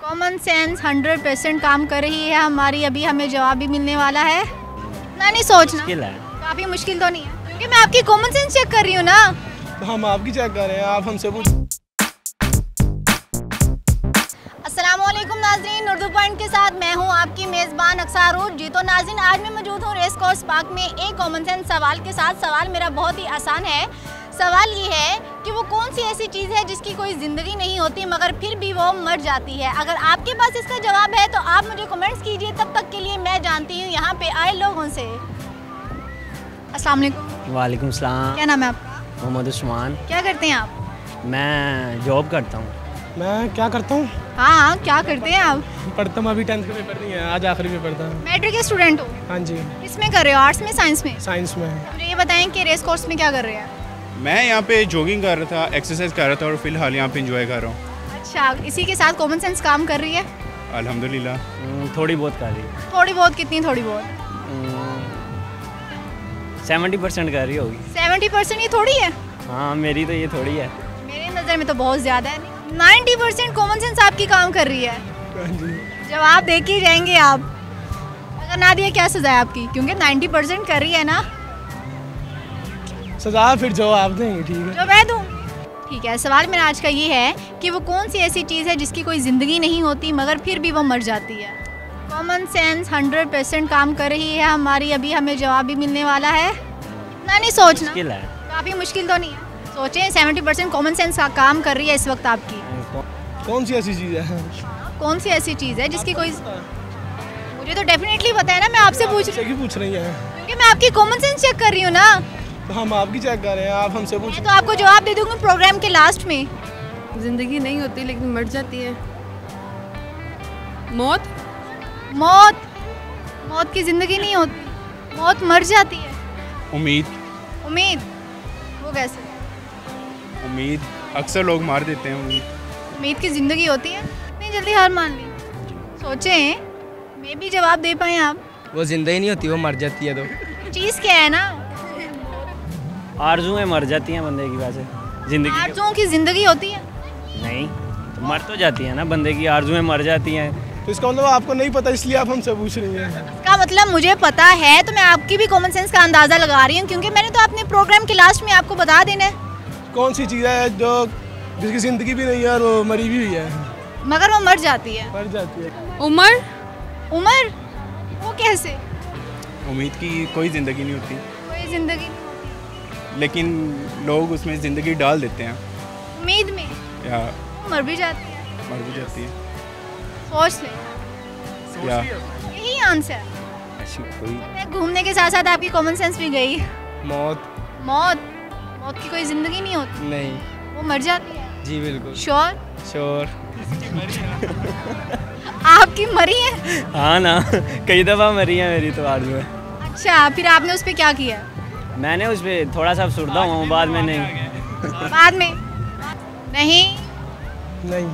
Common sense 100% काम कर रही है हमारी। अभी हमें जवाब भी मिलने वाला है ना, नहीं सोचना काफ़ी मुश्किल तो नहीं है, क्योंकि मैं आपकी कॉमन सेंस चेक कर रही हूँ ना। तो हम आपकी चेक कर रहे हैं, आप हमसे पूछ। अस्सलामुअलैकुम नाज़रीन, उर्दू पॉइंट के साथ मैं हूँ आपकी मेज़बान अक्सारूज। जी तो नाज़रीन, आज मैं मौजूद हूँ रेस कोर्स पार्क में एक कॉमन सेंस सवाल के साथ। सवाल मेरा बहुत ही आसान है। सवाल ये है कि वो कौन सी ऐसी चीज़ है जिसकी कोई ज़िंदगी नहीं होती मगर फिर भी वो मर जाती है। अगर आपके पास इसका जवाब है तो आप मुझे कमेंट्स कीजिए। तब तक के लिए मैं जानती हूँ यहाँ पे आए लोगों से। अस्सलाम वालेकुम। वालेकुम सलाम। क्या नाम है आपका? मोहम्मद उस्मान। क्या करते हैं आप? मैं जॉब करता हूँ। मैं क्या करता हूँ? हाँ, क्या करते हैं आप? पढ़ता हूँ, अभी 10th का पेपर नहीं है, आज आखिरी पेपर था। मैट्रिक के स्टूडेंट हो? हाँ जी। किसमें कर रहे हो, आर्ट्स में साइंस में? साइंस में। मुझे ये बताएं कि रेस कोर्स में क्या कर रहे हैं? मैं यहाँ पे जॉगिंग कर रहा था, एक्सरसाइज कर रहा था और फिलहाल यहाँ पे एंजॉय कर रहा हूँ। अच्छा, इसी के साथ कॉमन सेंस काम कर रही है? अल्हम्दुलिल्लाह। थोड़ी बहुत कर रही है। थोड़ी बहुत? कितनी थोड़ी बहुत? 70% कर रही होगी। 70% ये थोड़ी है? हाँ, मेरी तो ये थोड़ी है। मेरी नज़र में तो बहुत ज़्यादा है। 90% कॉमन सेंस आपकी काम कर रही है। हाँ जी। जवाब दे के ही जाएंगे आप। अगर ना दिया क्या सज़ा है आपकी, क्योंकि 90% कर रही है ना। सजा फिर जवाब देंगे, ठीक है? जो मैं दूँ? ठीक है। सवाल मेरा आज का ये है कि वो कौन सी ऐसी चीज़ है जिसकी कोई ज़िंदगी नहीं होती मगर फिर भी वो मर जाती है। कॉमन सेंस 100% काम कर रही है हमारी। अभी हमें जवाब भी मिलने वाला है। इतना नहीं सोचना, मुश्किल है। काफ़ी मुश्किल तो नहीं है। सोचें, 70% कॉमन सेंस का काम कर रही है इस वक्त आपकी। कौन सी ऐसी चीज़ है? कौन सी ऐसी चीज़ है जिसकी कोई, मुझे तो डेफिनेटली पता है ना, मैं आपसे पूछ रही हूँ पूछ रही हैं, क्योंकि मैं आपकी कॉमन सेंस चेक कर रही हूँ ना। तो हम आपकी चेक कर रहे हैं, आप हमसे पूछ। मैं तो आपको जवाब दे दूंगी प्रोग्राम के लास्ट में। जिंदगी नहीं होती लेकिन मर जाती है। मौत। मौत? मौत की जिंदगी नहीं होती, मौत मर जाती है। उम्मीद। उम्मीद? वो कैसे? उम्मीद अक्सर लोग मार देते हैं। उम्मीद की जिंदगी होती है? इतनी जल्दी हार मान ली? सोचें, मैं भी जवाब दे पाए आप। वो जिंदगी नहीं होती, वो मर जाती है। तो चीज़ क्या है ना, आरज़ुएं मर जाती हैं बंदे की। वैसे जिंदगी आरज़ुओं की जिंदगी होती है? नहीं, तो मर तो जाती है ना, बंदे की आरज़ुएं मर जाती हैं। तो इसका मतलब आपको नहीं पता, इसलिए आप हमसे पूछ रही हैं। इसका मतलब मुझे पता है, तो मैं आपकी भी कॉमन सेंस का अंदाज़ा लगा रही हूँ, क्योंकि मैंने तो अपने प्रोग्राम के लास्ट में आपको बता देना है। कौन सी चीज़ है जो जिसकी ज़िंदगी भी नहीं है और वो मरी भी हुई है मगर वो मर जाती है? मर जाती है। उम्र। उम्र? वो कैसे? उम्मीद की कोई ज़िंदगी नहीं होती, कोई जिंदगी लेकिन लोग उसमें ज़िंदगी डाल देते हैं उम्मीद में, या मर भी जाती है। मर भी जाती है। सोच ले, या यही आंसर। ऐसी कोई मैं घूमने के साथ साथ आपकी कॉमन सेंस भी गई। मौत। मौत? मौत की कोई जिंदगी नहीं होती, नहीं। वो मर जाती है। जी बिल्कुल। श्योर? श्योर। आपकी मरी है? हाँ ना, कई दफ़ा मरी है मेरी तो आरज़ुएं। अच्छा, फिर आपने उस पर क्या किया? मैंने उस पर थोड़ा सा अफसुर्दा हुआ हूँ, बाद में नहीं। बाद में? नहीं नहीं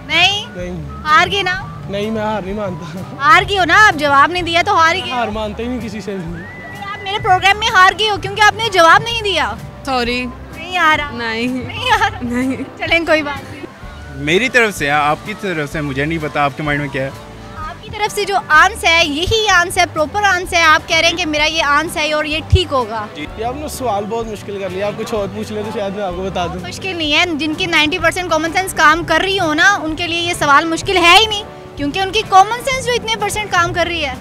नहीं, नहीं हार गए ना? नहीं, मैं हार नहीं मानता। हार गए हो ना, आप जवाब नहीं दिया तो हार ही गए। हार मानते ही नहीं किसी से भी। फिर आप मेरे प्रोग्राम में हार गए हो क्योंकि आपने जवाब नहीं दिया। सॉरी। नहीं आ रहा? नहीं। नहीं आ रहा? नहीं। चलें, कोई बात नहीं। मेरी तरफ से, आपकी तरफ से मुझे नहीं पता आपके माइंड में क्या है। आपकी तरफ से जो आंसर है यही आंसर, प्रॉपर आंसर है। आप कह रहे हैं कि मेरा ये आंसर है और ये ठीक होगा। ये आपने सवाल बहुत मुश्किल कर लिया, आप कुछ और पूछ ले तो शायद मैं आपको बता दूं। मुश्किल नहीं है, जिनकी 90% कॉमन सेंस काम कर रही हो ना, उनके लिए ये सवाल मुश्किल है ही नहीं, क्योंकि उनकी कॉमन सेंस जो इतने % काम कर रही है।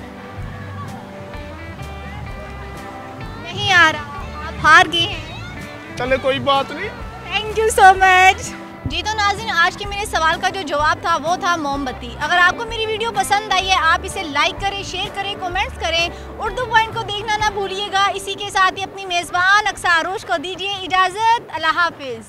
नहीं आ रहा, आप हार गए हैं। चले, कोई बात नहीं। Thank you so much. जी तो नाज़रीन, आज के मेरे सवाल का जो जवाब था वो था मोमबत्ती। अगर आपको मेरी वीडियो पसंद आई है, आप इसे लाइक करें, शेयर करें, कमेंट्स करें। उर्दू पॉइंट को देखना ना भूलिएगा। इसी के साथ ही अपनी मेज़बान अक्सारूज को दीजिए इजाज़त। अल्लाह हाफिज़।